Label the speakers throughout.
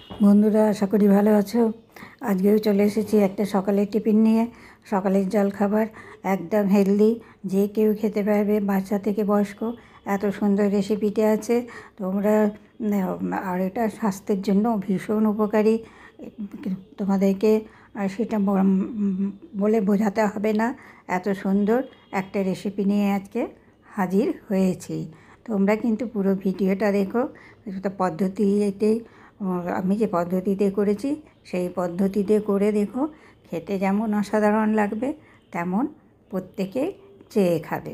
Speaker 1: বন্ধুরা, আশা করি ভালো আছো। আজকেও চলে এসেছি একটা সকালের টিফিন নিয়ে। সকালের জলখাবার একদম হেলদি, যে কেউ খেতে পারবে, বাচ্চা থেকে বয়স্ক। এত সুন্দর রেসিপিটা আছে তোমরা। আর এটা স্বাস্থ্যের জন্য ভীষণ উপকারী। তোমাদেরকে সেটা বলে বোঝাতে হবে না। এত সুন্দর একটা রেসিপি নিয়ে আজকে হাজির হয়েছি। তোমরা কিন্তু পুরো ভিডিওটা দেখো। পদ্ধতিতে আমি যে পদ্ধতিতে করেছি সেই পদ্ধতিতে করে দেখো। খেতে যেমন অসাধারণ লাগবে তেমন প্রত্যেকে চেয়ে খাবে।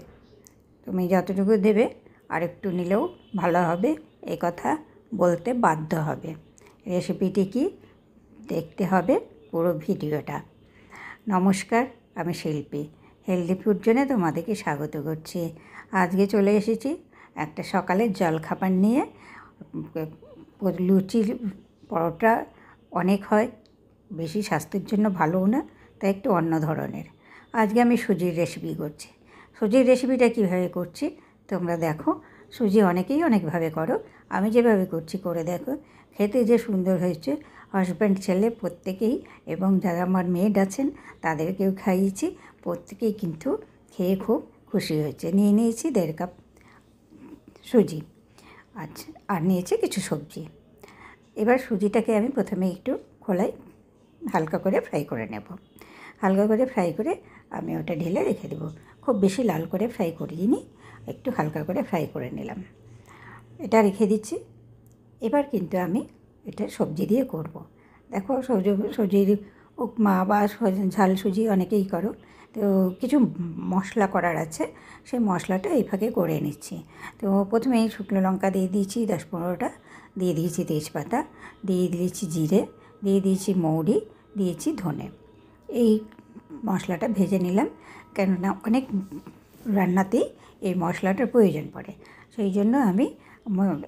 Speaker 1: তুমি যতটুকু দেবে আরেকটু নিলেও ভালো হবে, এ কথা বলতে বাধ্য হবে। রেসিপিটি কি দেখতে হবে পুরো ভিডিওটা। নমস্কার, আমি শিল্পী। হেলদি ফুড জোনে তোমাদেরকে স্বাগত করছি। আজকে চলে এসেছি একটা সকালের জলখাবার নিয়ে। লুচি পরোটা অনেক হয়, বেশি স্বাস্থ্যের জন্য ভালোও না, তাই একটু অন্য ধরনের। আজকে আমি সুজির রেসিপি করছি। সুজির রেসিপিটা কীভাবে করছি তোমরা দেখো। সুজি অনেকেই অনেকভাবে করো, আমি যেভাবে করছি করে দেখো। খেতে যে সুন্দর হয়েছে, হাজব্যান্ড ছেলে প্রত্যেকেই, এবং যারা আমার মেড আছেন তাদেরকেও খাইয়েছি, প্রত্যেকেই কিন্তু খেয়ে খুব খুশি হয়েছে। নিয়েছি 1.5 কাপ সুজি। আচ্ছা, আর নিয়েছি কিছু সবজি। এবার সুজিটাকে আমি প্রথমে একটু খোলায় হালকা করে ফ্রাই করে নেব। হালকা করে ফ্রাই করে আমি ওটা ঢেলে রেখে দেবো। খুব বেশি লাল করে ফ্রাই করিনি, একটু হালকা করে ফ্রাই করে নিলাম। এটা রেখে দিচ্ছি। এবার কিন্তু আমি এটা সবজি দিয়ে করব। দেখো, সুজির উপমা বা ঝাল সুজি অনেকেই করো, তো কিছু মশলা করার আছে, সেই মশলাটা এই ফাঁকে করে নিচ্ছি। তো প্রথমেই শুকনো লঙ্কা দিয়ে দিয়েছি 10-15টা, দিয়ে দিয়েছি তেজপাতা, দিয়ে দিয়েছি জিরে, দিয়ে দিয়েছি মৌরি, দিয়েছি ধনে। এই মশলাটা ভেজে নিলাম, কেননা অনেক রান্নাতেই এই মশলাটার প্রয়োজন পড়ে, সেই জন্য আমি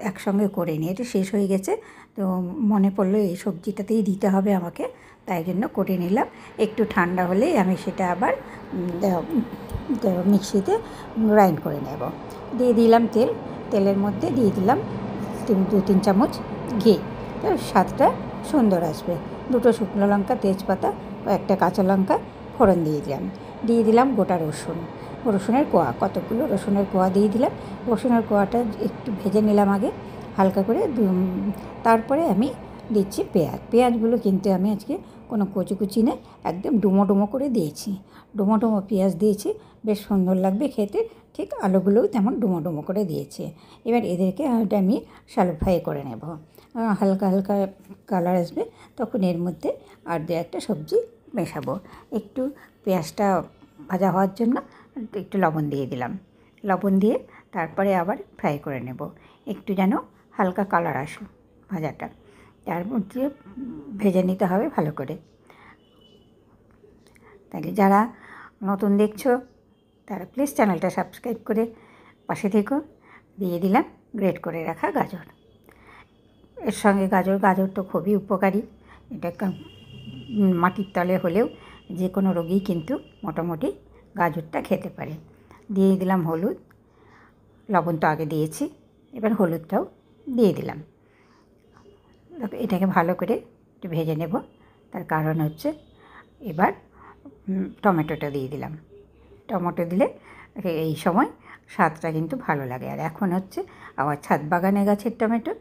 Speaker 1: একসঙ্গে করে নিই। এটা শেষ হয়ে গেছে, তো মনে পড়লো এই সবজিটাতেই দিতে হবে আমাকে, তাই জন্য করে নিলাম। একটু ঠান্ডা হলেই আমি সেটা আবার মিক্সিতে গ্রাইন্ড করে নেব। দিয়ে দিলাম তেল, তেলের মধ্যে দিয়ে দিলাম 2-3 চামচ ঘি। তো স্বাদটা সুন্দর আসবে। 2টো শুকনো লঙ্কা, তেজপাতা ও একটা কাঁচা লঙ্কা ফোড়ন দিয়ে দিলাম গোটা রসুনের কোয়া, কতগুলো রসুনের কোয়া দিয়ে দিলাম। রসুনের কোয়াটা একটু ভেজে নিলাম আগে হালকা করে। তারপরে আমি দিচ্ছি পেঁয়াজগুলো কিন্তু আমি আজকে কোনো কুচি না, একদম ডুমো করে দিয়েছি। ডুমো পেঁয়াজ দিয়েছি, বেশ সুন্দর লাগবে খেতে। ঠিক আলুগুলোও তেমন ডুমো করে দিয়েছি। এবার এদেরকে আমি শ্যালো ফ্রাই করে নেব। হালকা কালার আসবে, তখন এর মধ্যে আর 2-একটা সবজি মেশাবো। একটু পেঁয়াজটা ভাজা হওয়ার জন্য একটু লবণ দিয়ে দিলাম। লবণ দিয়ে তারপরে আবার ফ্রাই করে নেব, একটু যেন হালকা কালার আসে ভাজাটা। তার মধ্যে ভেজে নিতে হবে ভালো করে। তাহলে যারা নতুন দেখছো তারা প্লিজ চ্যানেলটা সাবস্ক্রাইব করে পাশে থেকো। দিয়ে দিলাম গ্রেট করে রাখা গাজর। এর সঙ্গে গাজর তো খুবই উপকারী। এটা মাটির তলে হলেও যে কোনো রোগী কিন্তু মোটামুটি গাজরটা খেতে পারে। দিয়ে দিলাম হলুদ, লবণ তো আগে দিয়েছি, এবার হলুদটাও দিয়ে দিলাম। এটাকে ভালো করে একটু ভেজে নেব। তার কারণ হচ্ছে এবার টমেটোটা দিয়ে দিলাম। টমেটো দিলে এই সময় স্বাদটা কিন্তু ভালো লাগে। আর এখন হচ্ছে আমার ছাদ বাগানে গাছের টমেটো,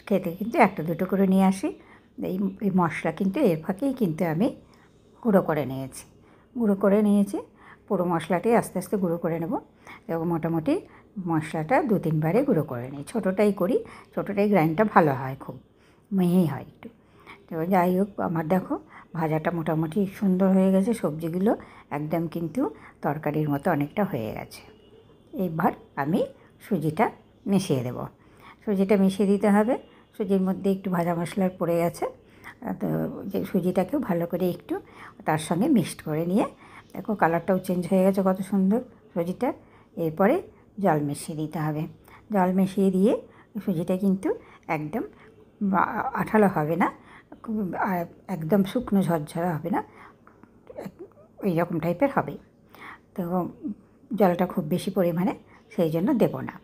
Speaker 1: খেতে কিন্তু 1-2টো করে নিয়ে আসি। এই মশলা কিন্তু এর ফাঁকেই কিন্তু আমি গুঁড়ো করে নিয়েছি। পুরো মশলাটি আস্তে আস্তে গুঁড়ো করে নেব, এবং মোটামুটি মশলাটা 2-3 বারে গুঁড়ো করে নিই। ছোটোটাই করি, ছোটোটাই গ্রাইন্ডটা ভালো হয়, খুব মিহি হয় একটু। তো যাই হোক, আমার দেখো ভাজাটা মোটামুটি সুন্দর হয়ে গেছে। সবজিগুলো একদম কিন্তু তরকারির মতো অনেকটা হয়ে গেছে। এবার আমি সুজিটা মিশিয়ে দেব। সুজিটা মিশিয়ে দিতে হবে। সুজির মধ্যে একটু ভাজা মশলার পড়ে গেছে, তো যে সুজিটাকেও ভালো করে একটু তার সঙ্গে মিক্সড করে নিয়ে, দেখো কালারটাও চেঞ্জ হয়ে গেছে কত সুন্দর সুজিটা। এরপরে জল মিশিয়ে দিতে হবে। জল মিশিয়ে দিয়ে সুজিটা কিন্তু একদম আঠালো হবে না, একদম শুকনো ঝরঝরা হবে না, ওই রকম টাইপের হবে। তো জলটা খুব বেশি পরিমাণে সেই জন্য দেবো না,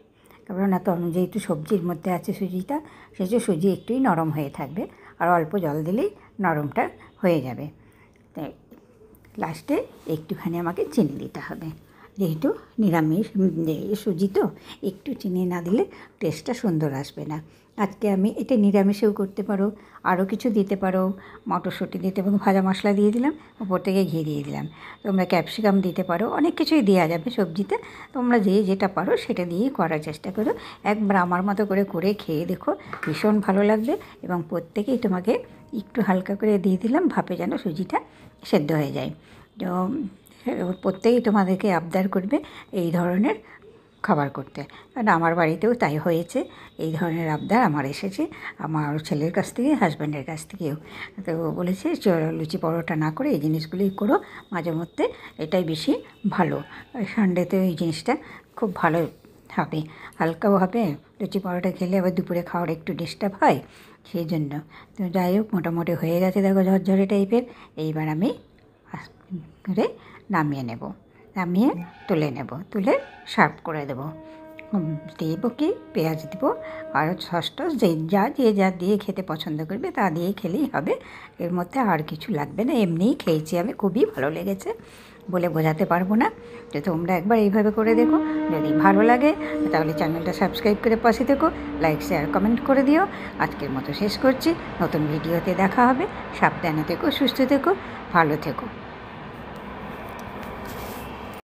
Speaker 1: কারণ যেহেতু সবজির মধ্যে আছে সুজিটা, সেই যে সুজি একটুই নরম হয়ে থাকবে। আর অল্প জল দিলেই নরমটা হয়ে যাবে। তাই লাস্টে একটুখানি আমাকে চিনি দিতে হবে, যেহেতু নিরামিষ সুজি তো একটু চিনি না দিলে টেস্টটা সুন্দর আসবে না। আজকে আমি এটা নিরামিষেও করতে পারো, আরও কিছু দিতে পারো, মটরশুঁটি দিতে এবং ভাজা মশলা দিয়ে দিলাম, উপর থেকে ঘি দিয়ে দিলাম। তোমরা ক্যাপসিকাম দিতে পারো, অনেক কিছুই দেওয়া যাবে সবজিতে। তোমরা যেটা পারো সেটা দিয়েই করার চেষ্টা করো। একবার আমার মতো করে খেয়ে দেখো, ভীষণ ভালো লাগবে। এবং প্রত্যেকেই তোমাকে একটু হালকা করে দিয়ে দিলাম ভাপে, যেন সুজিটা সেদ্ধ হয়ে যায়। তো প্রত্যেকেই তোমাদেরকে আবদার করবে এই ধরনের খাবার করতে, কারণ আমার বাড়িতেও তাই হয়েছে। এই ধরনের আবদার আমার এসেছে আমার ছেলের কাছ থেকে, হাজব্যান্ডের কাছ থেকেও। তো বলেছে লুচি পরোটা না করে এই জিনিসগুলোই করো মাঝে মধ্যে, এটাই বেশি ভালো। সানডেতে এই জিনিসটা খুব ভালো হবে, হালকাও হবে। লুচি পরোটা খেলে আবার দুপুরে খাওয়ার একটু ডিস্টার্ব হয়, সেই জন্য। তো যাই হোক, মোটামুটি হয়ে গেছে দেখো, ঝরঝরে টাইপের। এইবার আমি করে নামিয়ে নেব, নামিয়ে তুলে নেব, তুলে সার্ভ করে দেবো। দেবো কি পেঁয়াজ দেবো আর সস টস যে যা দিয়ে খেতে পছন্দ করবে তা দিয়ে খেলেই হবে। এর মধ্যে আর কিছু লাগবে না, এমনিই খেয়েছি আমি, খুবই ভালো লেগেছে, বলে বোঝাতে পারবো না। তো তোমরা একবার এইভাবে করে দেখো, যদি ভালো লাগে তাহলে চ্যানেলটা সাবস্ক্রাইব করে পাশে থেকো, লাইক শেয়ার কমেন্ট করে দিও। আজকের মতো শেষ করছি, নতুন ভিডিওতে দেখা হবে। সাবধানে থেকো, সুস্থ থেকো, ভালো থেকো।